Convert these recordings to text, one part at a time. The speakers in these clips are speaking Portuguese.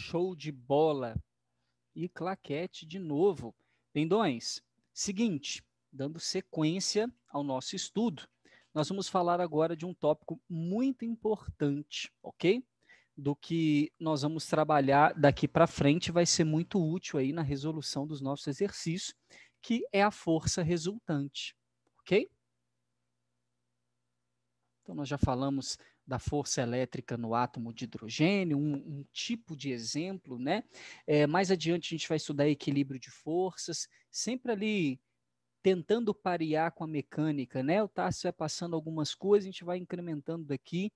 Show de bola. E claquete de novo. Lindões, seguinte, dando sequência ao nosso estudo, nós vamos falar agora de um tópico muito importante, ok? Do que nós vamos trabalhar daqui para frente vai ser muito útil aí na resolução dos nossos exercícios, que é a força resultante, ok? Então, nós já falamos da força elétrica no átomo de hidrogênio, um tipo de exemplo, né? Mais adiante a gente vai estudar equilíbrio de forças, sempre ali tentando parear com a mecânica, né? O Tarso vai passando algumas coisas, a gente vai incrementando daqui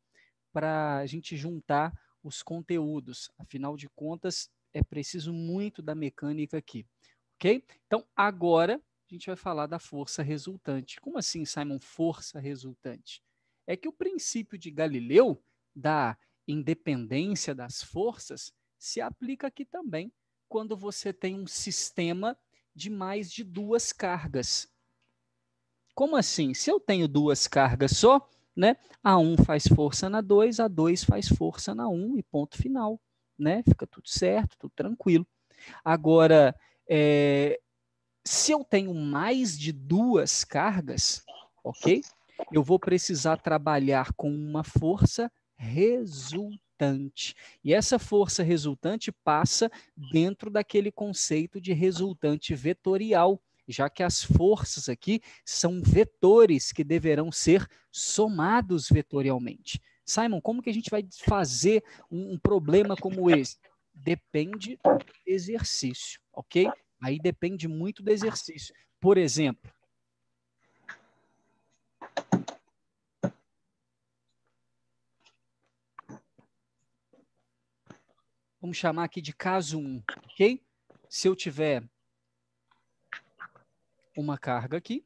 para a gente juntar os conteúdos. Afinal de contas, é preciso muito da mecânica aqui, ok? Então, agora a gente vai falar da força resultante. Como assim, Simon, força resultante? É que o princípio de Galileu, da independência das forças, se aplica aqui também, quando você tem um sistema de mais de duas cargas. Como assim? Se eu tenho duas cargas só, né, A1 faz força na 2, A2 faz força na 1 e ponto final, né? Fica tudo certo, tudo tranquilo. Agora, se eu tenho mais de duas cargas, ok? Eu vou precisar trabalhar com uma força resultante. E essa força resultante passa dentro daquele conceito de resultante vetorial, já que as forças aqui são vetores que deverão ser somados vetorialmente. Simon, como que a gente vai fazer um problema como esse? Depende do exercício, ok? Aí depende muito do exercício. Por exemplo, vamos chamar aqui de caso 1, ok? Se eu tiver uma carga aqui,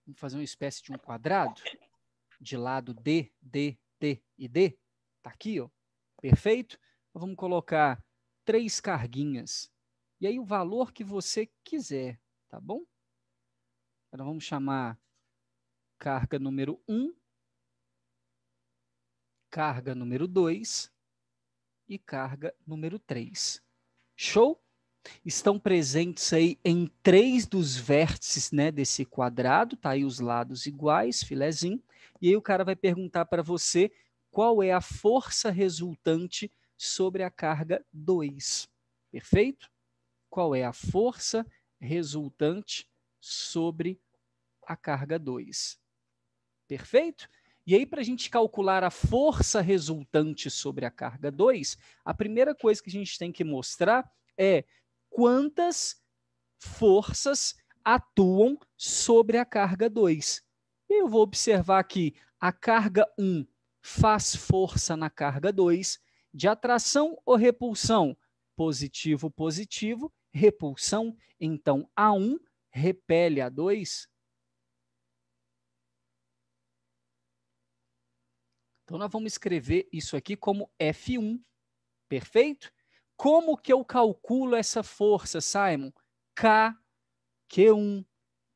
vamos fazer uma espécie de um quadrado, de lado D, D, D e D, tá aqui, ó, perfeito? Então, vamos colocar 3 carguinhas, e aí o valor que você quiser, tá bom? Então, vamos chamar carga número 1, carga número 2 e carga número 3. Show? Estão presentes aí em 3 dos vértices, né, desse quadrado, tá aí os lados iguais, filezinho, e aí o cara vai perguntar para você qual é a força resultante sobre a carga 2. Perfeito? Qual é a força resultante sobre a carga 2? Perfeito? E aí, para a gente calcular a força resultante sobre a carga 2, a primeira coisa que a gente tem que mostrar é quantas forças atuam sobre a carga 2. Eu vou observar que a carga 1 faz força na carga 2, de atração ou repulsão? Positivo, positivo, repulsão. Então, A1 repele a 2. Então, nós vamos escrever isso aqui como F1, perfeito? Como que eu calculo essa força, Simon? K, Q1,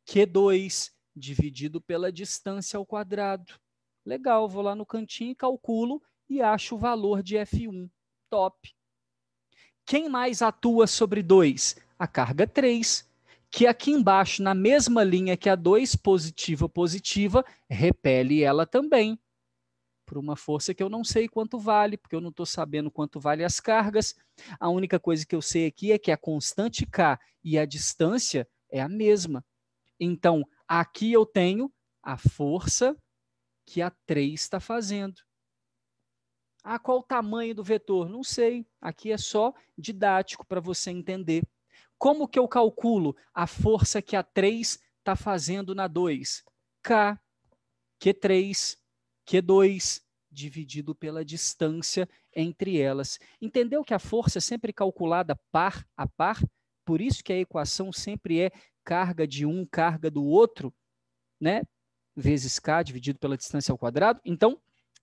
Q2, dividido pela distância ao quadrado. Legal, vou lá no cantinho e calculo e acho o valor de F1. Top. Quem mais atua sobre 2? A carga 3, que aqui embaixo, na mesma linha que a 2, positiva, positiva, repele ela também, por uma força que eu não sei quanto vale, porque eu não estou sabendo quanto vale as cargas. A única coisa que eu sei aqui é que a constante K e a distância é a mesma. Então, aqui eu tenho a força que a 3 está fazendo. Ah, qual o tamanho do vetor? Não sei. Aqui é só didático para você entender. Como que eu calculo a força que a 3 está fazendo na 2? K, Q3, Q2, dividido pela distância entre elas. Entendeu que a força é sempre calculada par a par? Por isso que a equação sempre é carga de um, carga do outro, né? Vezes K dividido pela distância ao quadrado. Então,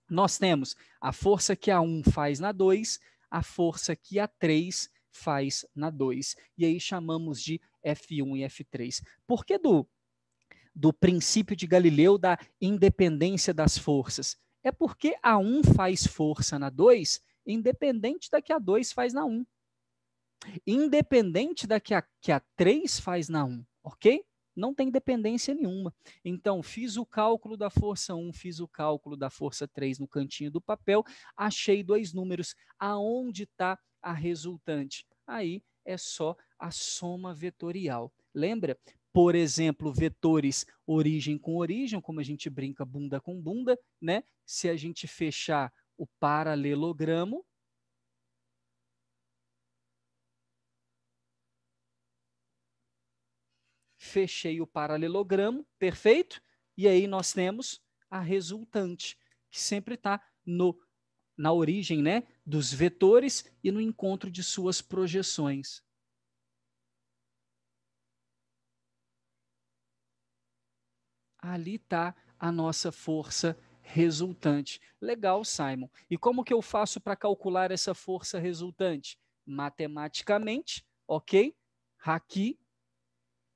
nós temos a força que a 1 faz na 2, a força que a 3 faz na 2. E aí chamamos de F1 e F3? Por que do princípio de Galileu da independência das forças? É porque a 1 faz força na 2, independente da que a 2 faz na 1. Independente da que a 3 faz na 1, ok? Não tem dependência nenhuma. Então, fiz o cálculo da força 1, fiz o cálculo da força 3 no cantinho do papel, achei 2 números. Aonde está a resultante? Aí é só a soma vetorial. Lembra? Por exemplo, vetores origem com origem, como a gente brinca bunda com bunda, né? Se a gente fechar o paralelogramo, fechei o paralelogramo, perfeito? E aí nós temos a resultante, que sempre está na origem, né, dos vetores e no encontro de suas projeções. Ali está a nossa força resultante. Legal, Simon. E como que eu faço para calcular essa força resultante? Matematicamente, ok? Aqui,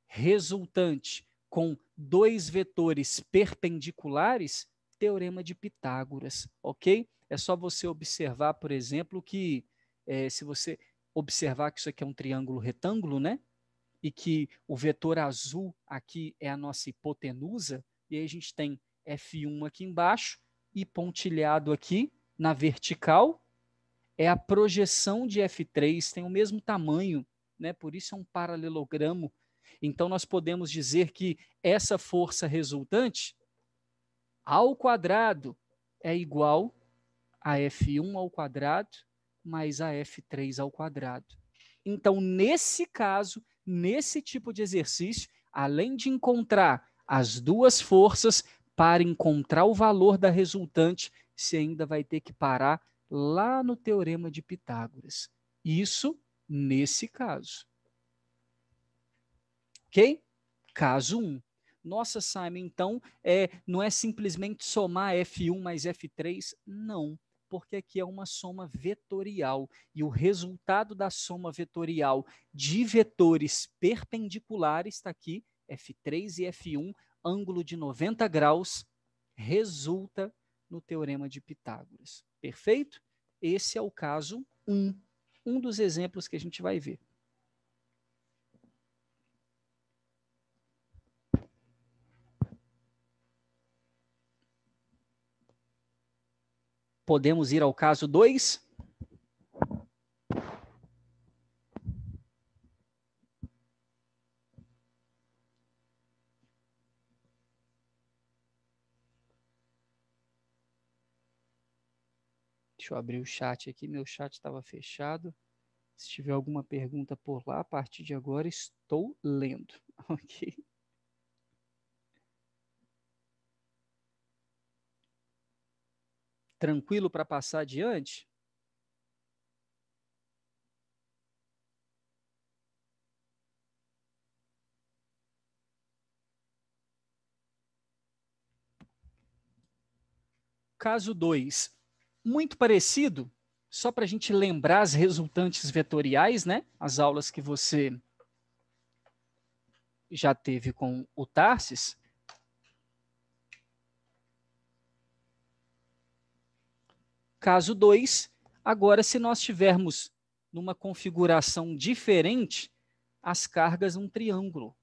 resultante com 2 vetores perpendiculares, teorema de Pitágoras, ok? É só você observar, por exemplo, que se você observar que isso aqui é um triângulo retângulo, né? E que o vetor azul aqui é a nossa hipotenusa, e aí a gente tem F1 aqui embaixo, e pontilhado aqui na vertical é a projeção de F3, tem o mesmo tamanho, né? Por isso é um paralelogramo. Então nós podemos dizer que essa força resultante ao quadrado é igual a F1 ao quadrado mais a F3 ao quadrado. Então, nesse caso, nesse tipo de exercício, além de encontrar as duas forças, para encontrar o valor da resultante, você ainda vai ter que parar lá no teorema de Pitágoras. Isso nesse caso. Ok? Caso 1. Nossa, Simon, então, não é simplesmente somar F1 mais F3? Não, porque aqui é uma soma vetorial, e o resultado da soma vetorial de vetores perpendiculares está aqui, F3 e F1, ângulo de 90 graus, resulta no teorema de Pitágoras. Perfeito? Esse é o caso 1, um dos exemplos que a gente vai ver. Podemos ir ao caso 2? Deixa eu abrir o chat aqui, meu chat estava fechado. Se tiver alguma pergunta por lá, a partir de agora estou lendo, ok? Tranquilo para passar adiante? Caso 2, muito parecido, só para a gente lembrar as resultantes vetoriais, né? As aulas que você já teve com o Tarsis. Caso 2, agora se nós tivermos numa configuração diferente, as cargas um triângulo.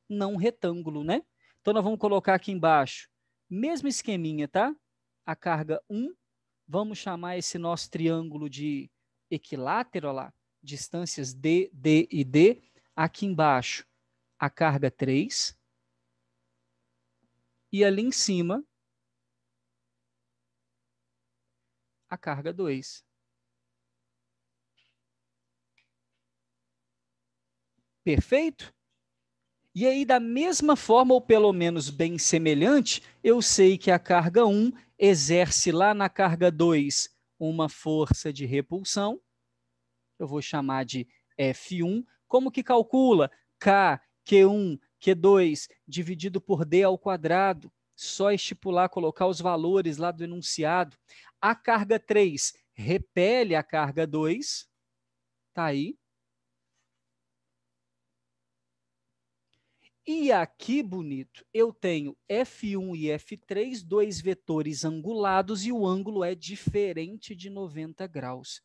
Não retângulo, né? Então, nós vamos colocar aqui embaixo, mesmo esqueminha, tá? A carga 1, vamos chamar esse nosso triângulo de equilátero, lá, distâncias D, D e D. Aqui embaixo, a carga 3. E ali em cima, a carga 2. Perfeito? E aí, da mesma forma, ou pelo menos bem semelhante, eu sei que a carga 1 exerce lá na carga 2 uma força de repulsão. Eu vou chamar de F1. Como que calcula? K, Q1, Q2, dividido por D ao quadrado. Só estipular, colocar os valores lá do enunciado. A carga 3 repele a carga 2, tá aí. E aqui, bonito, eu tenho F1 e F3, dois vetores angulados, e o ângulo é diferente de 90 graus.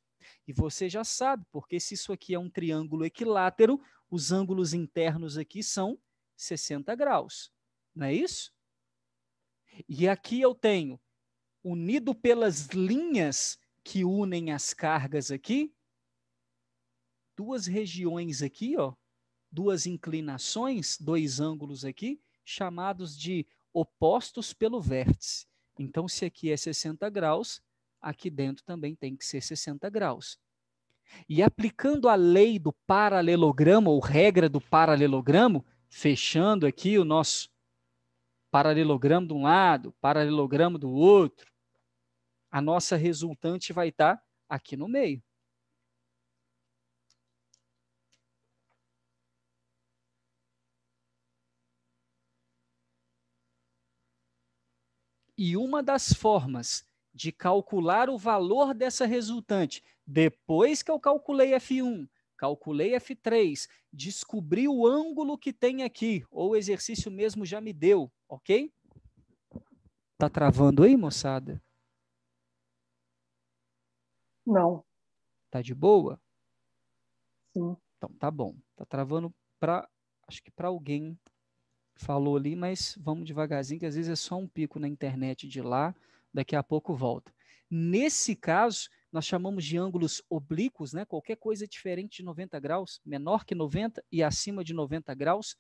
E você já sabe, porque se isso aqui é um triângulo equilátero, os ângulos internos aqui são 60 graus. Não é isso? E aqui eu tenho, unido pelas linhas que unem as cargas aqui, duas regiões aqui, ó, duas inclinações, dois ângulos aqui, chamados de opostos pelo vértice. Então, se aqui é 60 graus, aqui dentro também tem que ser 60 graus. E aplicando a lei do paralelogramo, ou regra do paralelogramo, fechando aqui o nosso paralelogramo de um lado, paralelogramo do outro, a nossa resultante vai estar aqui no meio. E uma das formas de calcular o valor dessa resultante, depois que eu calculei F1, calculei F3, descobri o ângulo que tem aqui, ou o exercício mesmo já me deu, ok? Tá travando aí, moçada? Não. Tá de boa? Sim. Então tá bom. Tá travando para, acho que para alguém falou ali, mas vamos devagarzinho, que às vezes é só um pico na internet de lá, daqui a pouco volta. Nesse caso, nós chamamos de ângulos oblíquos, né? Qualquer coisa diferente de 90 graus, menor que 90 e acima de 90 graus,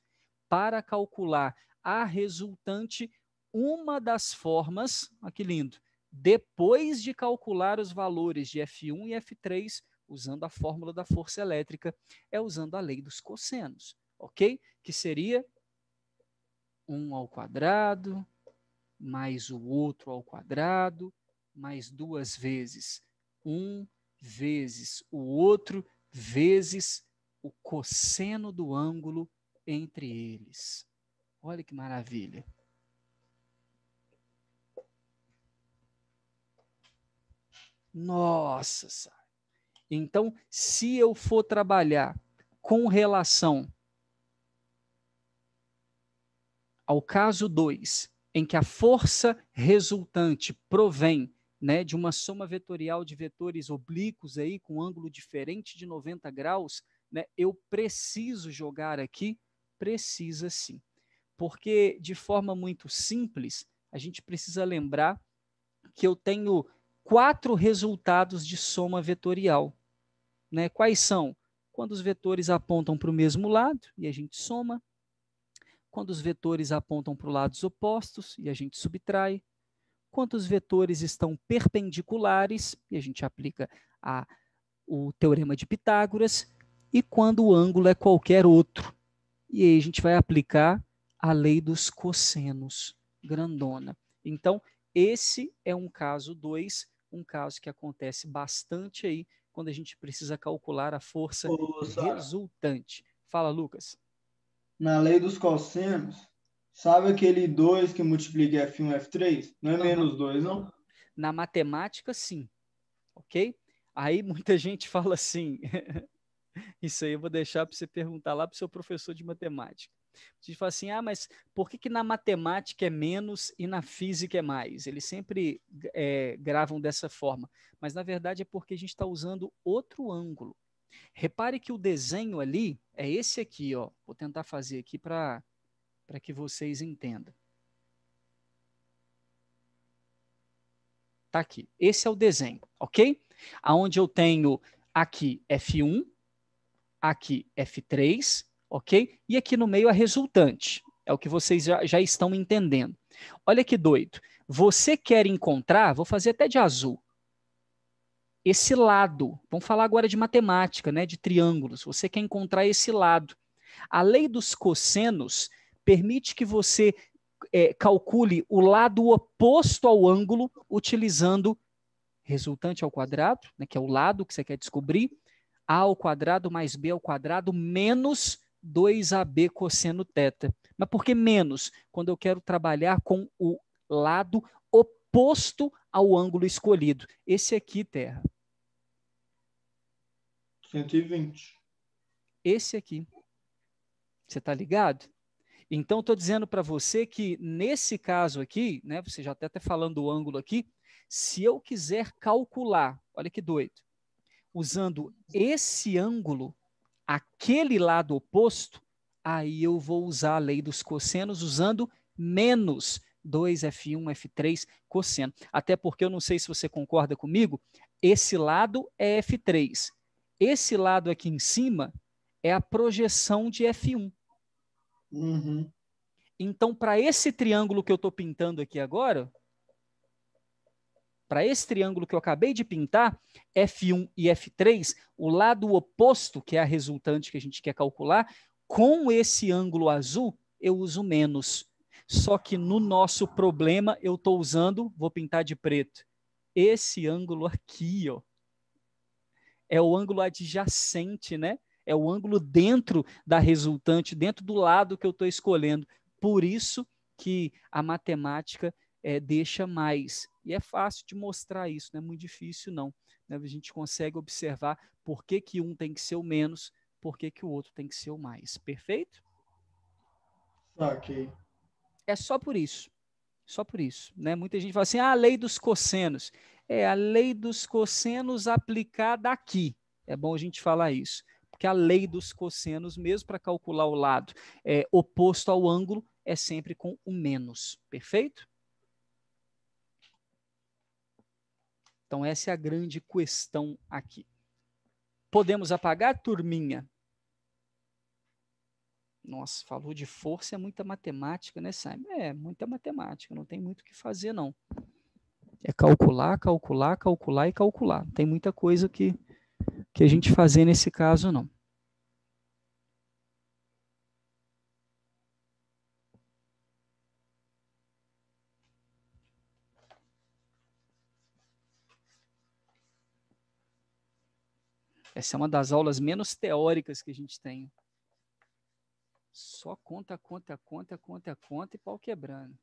para calcular a resultante, uma das formas, olha que lindo, depois de calcular os valores de F1 e F3, usando a fórmula da força elétrica, é usando a lei dos cossenos, ok? Que seria 1 ao quadrado, mais o outro ao quadrado, mais 2 vezes 1 vezes o outro, vezes o cosseno do ângulo entre eles. Olha que maravilha. Nossa! Então, se eu for trabalhar com relação ao caso 2, em que a força resultante provém, né, de uma soma vetorial de vetores oblíquos aí com ângulo diferente de 90 graus, né, eu preciso jogar aqui? Precisa sim. Porque de forma muito simples, a gente precisa lembrar que eu tenho 4 resultados de soma vetorial, né? Quais são? Quando os vetores apontam para o mesmo lado e a gente soma, quando os vetores apontam para os lados opostos e a gente subtrai, quando os vetores estão perpendiculares e a gente aplica o teorema de Pitágoras, e quando o ângulo é qualquer outro. E aí a gente vai aplicar a lei dos cossenos, grandona. Então, esse é um caso 2, um caso que acontece bastante aí quando a gente precisa calcular a força Ô, Sara, resultante. Fala, Lucas. na lei dos cossenos, sabe aquele 2 que multiplica F1 F3? Não é Uhum. menos 2, não? Na matemática, sim, ok? Aí muita gente fala assim, isso aí eu vou deixar para você perguntar lá para o seu professor de matemática. A gente fala assim, mas por que na matemática é menos e na física é mais? Eles sempre gravam dessa forma, mas na verdade é porque a gente está usando outro ângulo. Repare que o desenho ali é esse aqui, ó. Vou tentar fazer aqui para que vocês entendam. Tá aqui. Esse é o desenho, ok? Aonde eu tenho aqui F1, aqui F3, ok? E aqui no meio a resultante. É o que vocês já estão entendendo. Olha que doido. Você quer encontrar, vou fazer até de azul, esse lado. Vamos falar agora de matemática, né? De triângulos. Você quer encontrar esse lado. A lei dos cossenos permite que você calcule o lado oposto ao ângulo utilizando resultante ao quadrado, né, que é o lado que você quer descobrir, a ao quadrado mais b ao quadrado menos 2ab cosseno θ. Mas por que menos? Quando eu quero trabalhar com o lado oposto ao ângulo escolhido. Esse aqui, Terra. 120. Esse aqui. Você está ligado? Então, estou dizendo para você que, nesse caso aqui, né, você já está até falando do ângulo aqui, se eu quiser calcular, olha que doido, usando esse ângulo, aquele lado oposto, aí eu vou usar a lei dos cossenos usando menos 2F1, F3 cosseno. Até porque eu não sei se você concorda comigo, esse lado é F3. Esse lado aqui em cima é a projeção de F1. Uhum. Então, para esse triângulo que eu estou pintando aqui agora, para esse triângulo que eu acabei de pintar, F1 e F3, o lado oposto, que é a resultante que a gente quer calcular, com esse ângulo azul, eu uso menos. Só que no nosso problema, eu estou usando, vou pintar de preto, esse ângulo aqui, ó, é o ângulo adjacente, né? É o ângulo dentro da resultante, dentro do lado que eu estou escolhendo. Por isso que a matemática deixa mais. E é fácil de mostrar isso, não é muito difícil, não. Né? A gente consegue observar por que, que um tem que ser o menos, por que, que o outro tem que ser o mais. Perfeito? Ok. É só por isso. Só por isso. Né? Muita gente fala assim, a lei dos cossenos. É a lei dos cossenos aplicada aqui. É bom a gente falar isso. Porque a lei dos cossenos, mesmo para calcular o lado oposto ao ângulo, é sempre com o menos. Perfeito? Então, essa é a grande questão aqui. Podemos apagar, turminha? Nossa, falou de força, é muita matemática, né, Simon? É, muita matemática, não tem muito o que fazer, não. É calcular, calcular, calcular e calcular. Não tem muita coisa que a gente fazer nesse caso, não. Essa é uma das aulas menos teóricas que a gente tem. Só conta, conta, conta, conta, conta e pau quebrando.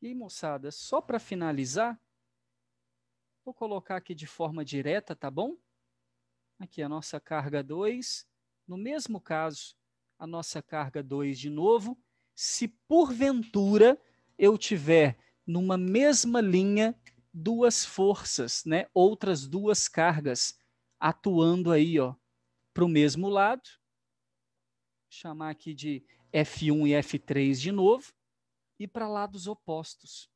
E aí, moçada, só para finalizar, vou colocar aqui de forma direta, tá bom? Aqui a nossa carga 2. No mesmo caso, a nossa carga 2 de novo. Se porventura eu tiver numa mesma linha duas forças, né? Outras duas cargas atuando aí, ó, para o mesmo lado. Vou chamar aqui de F1 e F3 de novo. E para lados opostos.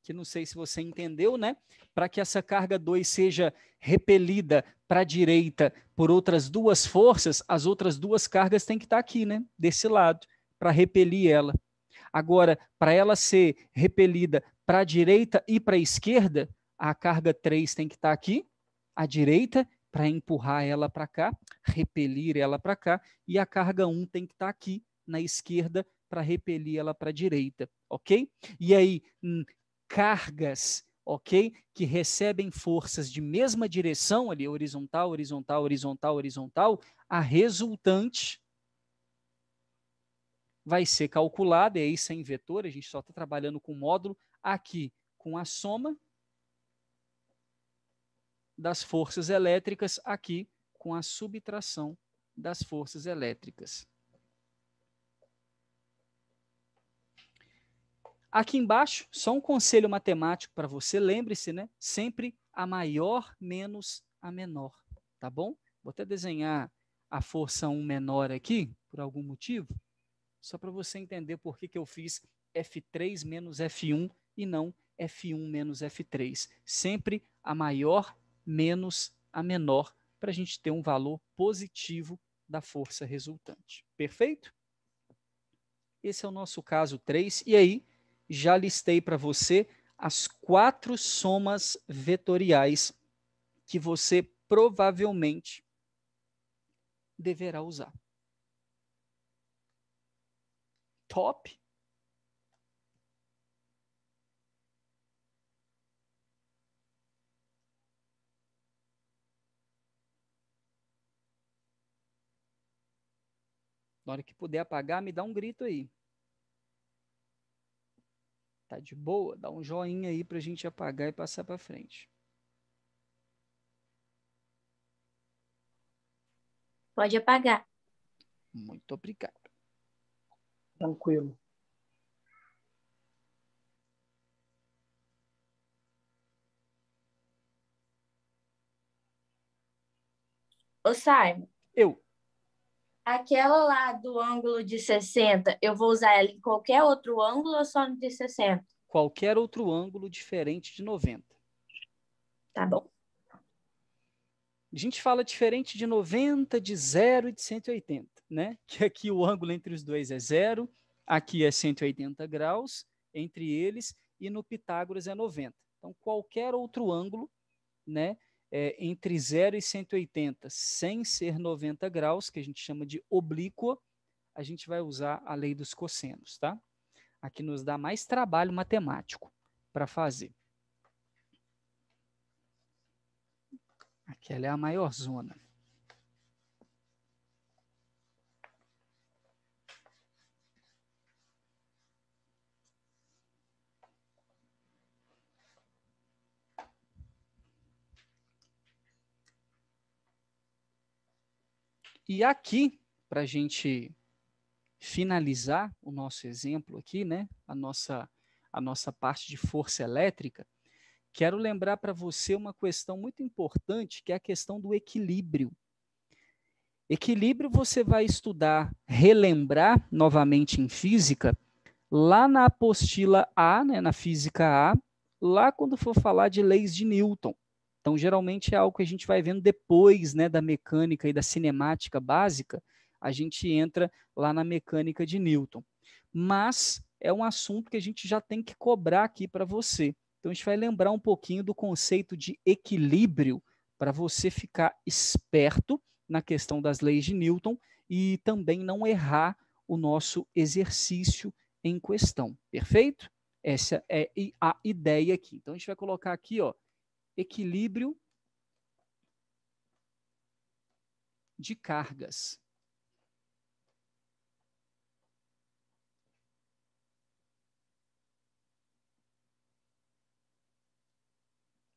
Que não sei se você entendeu, né? Para que essa carga 2 seja repelida para a direita por outras duas forças, as outras duas cargas têm que estar aqui, né? Desse lado, para repelir ela. Agora, para ela ser repelida para a direita e para a esquerda, a carga 3 tem que estar aqui, à direita, para empurrar ela para cá, repelir ela para cá, e a carga 1 tem que estar aqui, na esquerda, para repelir ela para a direita, ok? E aí, cargas, ok? Que recebem forças de mesma direção, ali, horizontal, horizontal, horizontal, horizontal, a resultante vai ser calculada, e aí sem vetor, a gente só está trabalhando com módulo, aqui com a soma das forças elétricas, aqui com a subtração das forças elétricas. Aqui embaixo, só um conselho matemático para você, lembre-se, né? Sempre a maior menos a menor, tá bom? Vou até desenhar a força 1 menor aqui, por algum motivo, só para você entender por que eu fiz F3 menos F1 e não F1 menos F3. Sempre a maior menos a menor, para a gente ter um valor positivo da força resultante. Perfeito? Esse é o nosso caso 3. E aí, já listei para você as 4 somas vetoriais que você provavelmente deverá usar. Top. Na hora que puder apagar, me dá um grito aí. Tá de boa? Dá um joinha aí pra gente apagar e passar para frente. Pode apagar. Muito obrigado. Tranquilo. Ô, Simon, Eu. aquela lá do ângulo de 60, eu vou usar ela em qualquer outro ângulo ou só no de 60? Qualquer outro ângulo diferente de 90. Tá bom. A gente fala diferente de 90, de 0 e de 180, né? Que aqui o ângulo entre os dois é 0, aqui é 180 graus entre eles e no Pitágoras é 90. Então, qualquer outro ângulo, né, entre 0 e 180, sem ser 90 graus, que a gente chama de oblíqua, a gente vai usar a lei dos cossenos, tá? Aqui nos dá mais trabalho matemático para fazer. Aquela é a maior zona. E aqui, para a gente finalizar o nosso exemplo aqui, né? A nossa parte de força elétrica, quero lembrar para você uma questão muito importante, que é a questão do equilíbrio. Equilíbrio você vai estudar, relembrar novamente em física, lá na apostila A, né, na física A, lá quando for falar de leis de Newton. Então, geralmente é algo que a gente vai vendo depois, né, da mecânica e da cinemática básica, a gente entra lá na mecânica de Newton. Mas é um assunto que a gente já tem que cobrar aqui para você. Então, a gente vai lembrar um pouquinho do conceito de equilíbrio para você ficar esperto na questão das leis de Newton e também não errar o nosso exercício em questão. Perfeito? Essa é a ideia aqui. Então, a gente vai colocar aqui, ó, equilíbrio de cargas.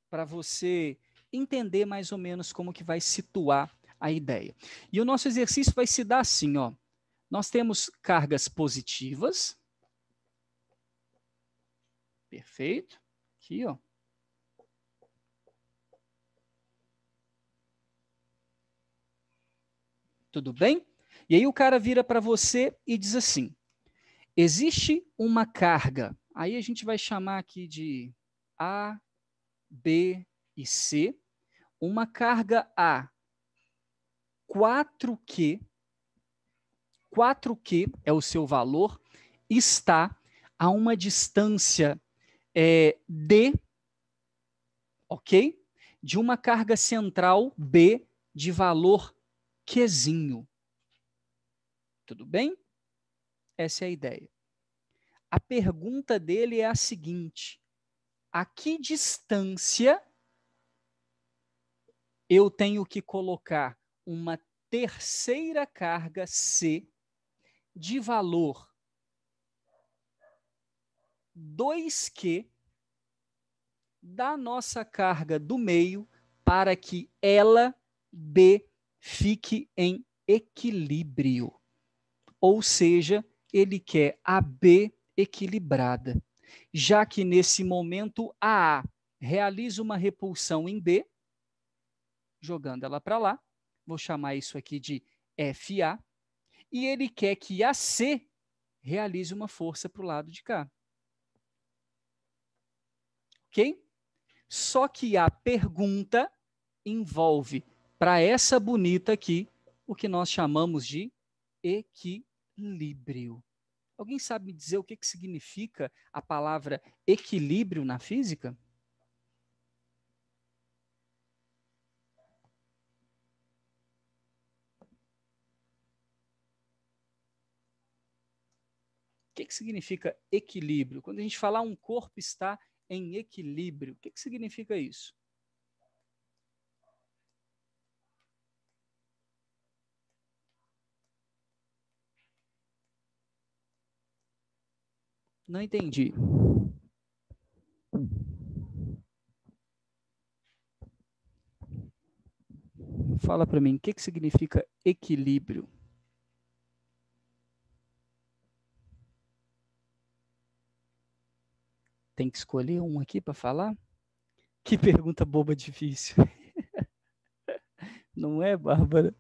Para você entender mais ou menos como que vai situar a ideia. E o nosso exercício vai se dar assim, ó. Nós temos cargas positivas. Perfeito? Aqui, ó. Tudo bem? E aí o cara vira para você e diz assim: existe uma carga, aí a gente vai chamar aqui de A, B e C, uma carga A 4Q, 4Q é o seu valor, está a uma distância D, ok? De uma carga central B de valor Qzinho. Tudo bem? Essa é a ideia. A pergunta dele é a seguinte: a que distância eu tenho que colocar uma terceira carga C de valor 2Q da nossa carga do meio para que ela, B, fique em equilíbrio. Ou seja, ele quer a B equilibrada. Já que nesse momento a realiza uma repulsão em B, jogando ela para lá, vou chamar isso aqui de FA, e ele quer que a C realize uma força para o lado de cá. Ok? Só que a pergunta envolve, para essa bonita aqui, o que nós chamamos de equilíbrio. Alguém sabe me dizer o que significa a palavra equilíbrio na física? que significa equilíbrio? Quando a gente falar um corpo está em equilíbrio, o que significa isso? Não entendi. Fala para mim, o que significa equilíbrio? Tem que escolher um aqui para falar? Que pergunta boba difícil. Não é, Bárbara?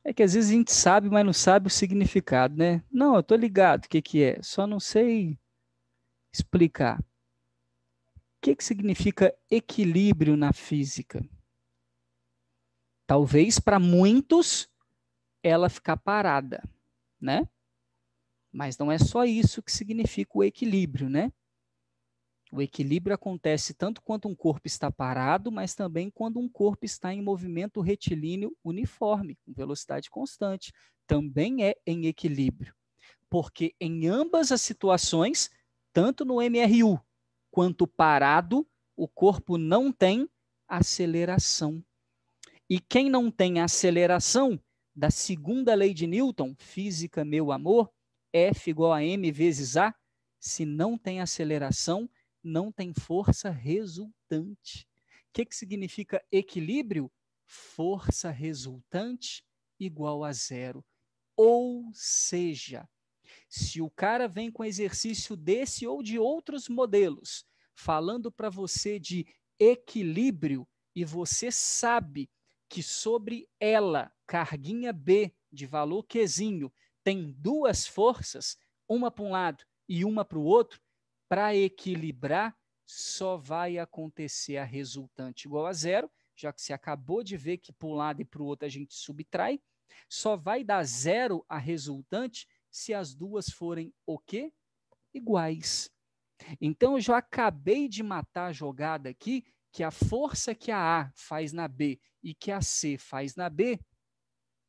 É que às vezes a gente sabe, mas não sabe o significado, né? Não, eu tô ligado o que é, só não sei explicar. O que significa equilíbrio na física? Talvez para muitos ela ficar parada, né? Mas não é só isso que significa o equilíbrio, né? O equilíbrio acontece tanto quando um corpo está parado, mas também quando um corpo está em movimento retilíneo uniforme, com velocidade constante. Também é em equilíbrio. Porque em ambas as situações, tanto no MRU quanto parado, o corpo não tem aceleração. E quem não tem aceleração, da segunda lei de Newton, física, meu amor, F igual a m vezes A, se não tem aceleração, não tem força resultante. O que significa equilíbrio? Força resultante igual a zero. Ou seja, se o cara vem com exercício desse ou de outros modelos, falando para você de equilíbrio, e você sabe que sobre ela, carguinha B de valor Qzinho, tem duas forças, uma para um lado e uma para o outro, para equilibrar, só vai acontecer a resultante igual a zero, já que você acabou de ver que para um lado e para o outro a gente subtrai, só vai dar zero a resultante se as duas forem o quê? Iguais. Então, eu já acabei de matar a jogada aqui, que a força que a A faz na B e que a C faz na B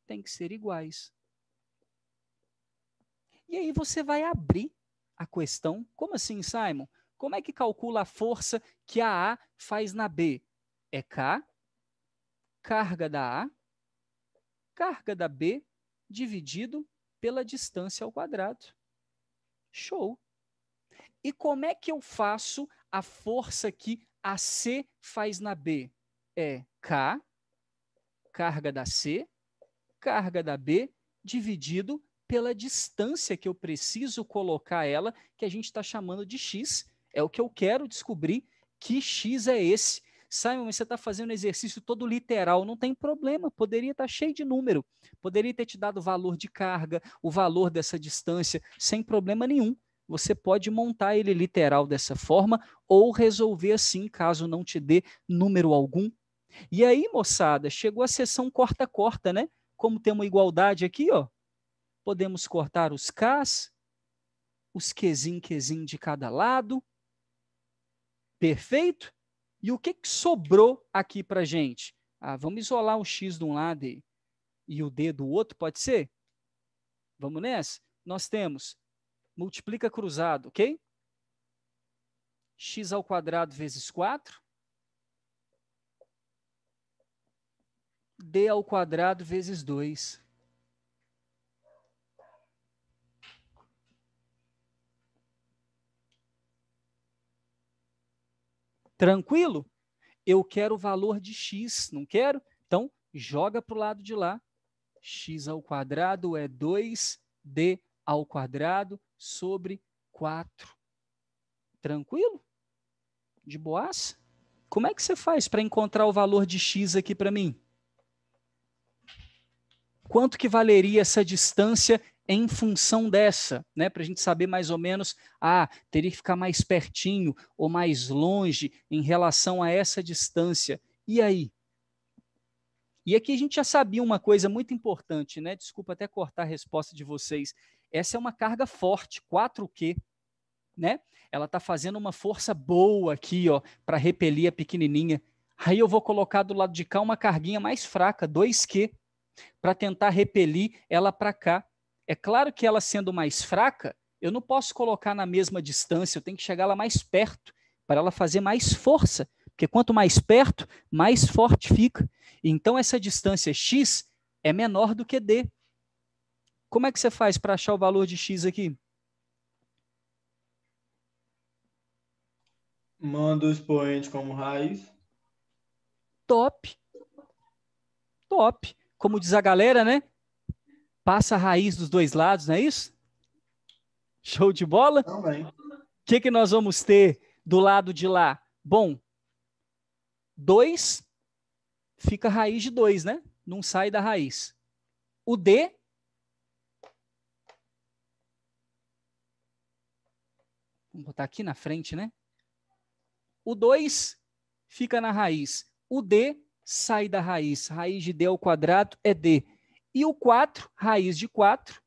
tem que ser iguais. E aí você vai abrir a questão. Como assim, Simon? Como é que calcula a força que a A faz na B? É K, carga da A, carga da B, dividido pela distância ao quadrado. Show! E como é que eu faço a força que a C faz na B? É K, carga da C, carga da B, dividido pela distância que eu preciso colocar ela, que a gente está chamando de X. É o que eu quero descobrir, que X é esse. Simon, você está fazendo exercício todo literal, não tem problema, poderia estar cheio de número, poderia ter te dado o valor de carga, o valor dessa distância, sem problema nenhum. Você pode montar ele literal dessa forma ou resolver assim, caso não te dê número algum. E aí, moçada, chegou a sessão corta-corta, né? Como tem uma igualdade aqui, ó, podemos cortar os Ks, os Qzinho de cada lado. Perfeito? E o que sobrou aqui para gente? Vamos isolar o X de um lado e o D do outro, pode ser? Vamos nessa? Nós temos, multiplica cruzado, ok? X ao quadrado vezes 4. D ao quadrado vezes 2. Tranquilo? Eu quero o valor de x, não quero? Então, joga para o lado de lá. X ao quadrado é 2D ao quadrado sobre 4. Tranquilo? De boaça? Como é que você faz para encontrar o valor de x aqui para mim? Quanto que valeria essa distância em função dessa, né? Para a gente saber mais ou menos, teria que ficar mais pertinho ou mais longe em relação a essa distância. E aí? E aqui a gente já sabia uma coisa muito importante, né? Desculpa até cortar a resposta de vocês. Essa é uma carga forte, 4Q, né? Ela está fazendo uma força boa aqui, ó, para repelir a pequenininha. Aí eu vou colocar do lado de cá uma carguinha mais fraca, 2Q, para tentar repelir ela para cá. É claro que ela sendo mais fraca, eu não posso colocar na mesma distância, eu tenho que chegar lá mais perto, para ela fazer mais força, porque quanto mais perto, mais forte fica. Então, essa distância x é menor do que d. Como é que você faz para achar o valor de x aqui? Manda o expoente como raiz. Top. Top. Como diz a galera, né? Passa a raiz dos dois lados, não é isso? Show de bola? Também. O que nós vamos ter do lado de lá? Bom, 2 fica raiz de 2, né? Não sai da raiz. O D, vamos botar aqui na frente, né? O 2 fica na raiz. O D sai da raiz. Raiz de D ao quadrado é D. E o 4, raiz de 4,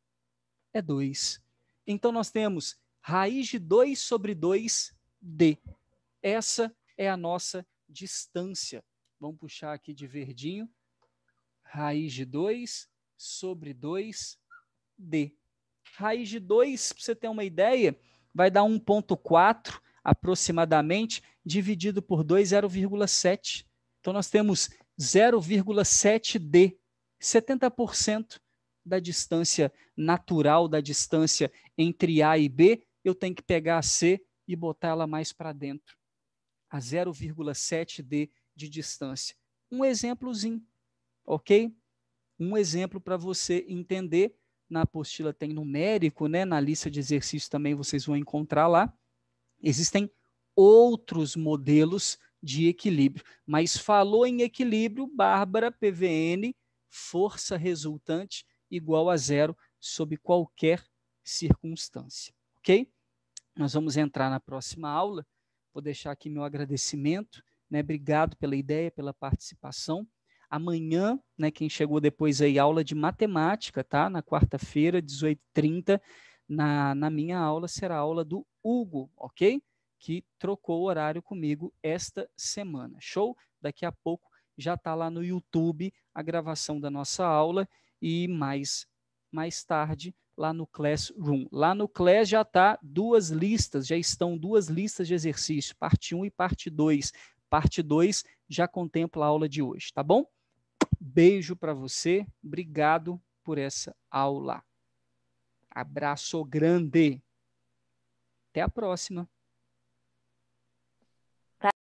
é 2. Então, nós temos raiz de 2 sobre 2D. Essa é a nossa distância. Vamos puxar aqui de verdinho. Raiz de 2 sobre 2D. Raiz de 2, para você ter uma ideia, vai dar 1,4 aproximadamente, dividido por 2, 0,7. Então, nós temos 0,7D, 70% da distância natural, da distância entre A e B, eu tenho que pegar a C e botar ela mais para dentro. A 0,7D de distância. Um exemplozinho, ok? Um exemplo para você entender. Na apostila tem numérico, né? Na lista de exercícios também vocês vão encontrar lá. Existem outros modelos de equilíbrio, mas falou em equilíbrio, Bárbara, PVN, força resultante igual a 0 sob qualquer circunstância, ok? Nós vamos entrar na próxima aula, vou deixar aqui meu agradecimento, né? Obrigado pela ideia, pela participação. Amanhã, né, quem chegou depois aí, aula de matemática, tá? Na quarta-feira, 18h30, na minha aula será a aula do Hugo, ok? Que trocou o horário comigo esta semana. Show? Daqui a pouco já está lá no YouTube a gravação da nossa aula e mais tarde lá no Classroom. Lá no Class já está já estão duas listas de exercício, parte 1 e parte 2. Parte 2 já contempla a aula de hoje, tá bom? Beijo para você, obrigado por essa aula. Abraço grande. Até a próxima.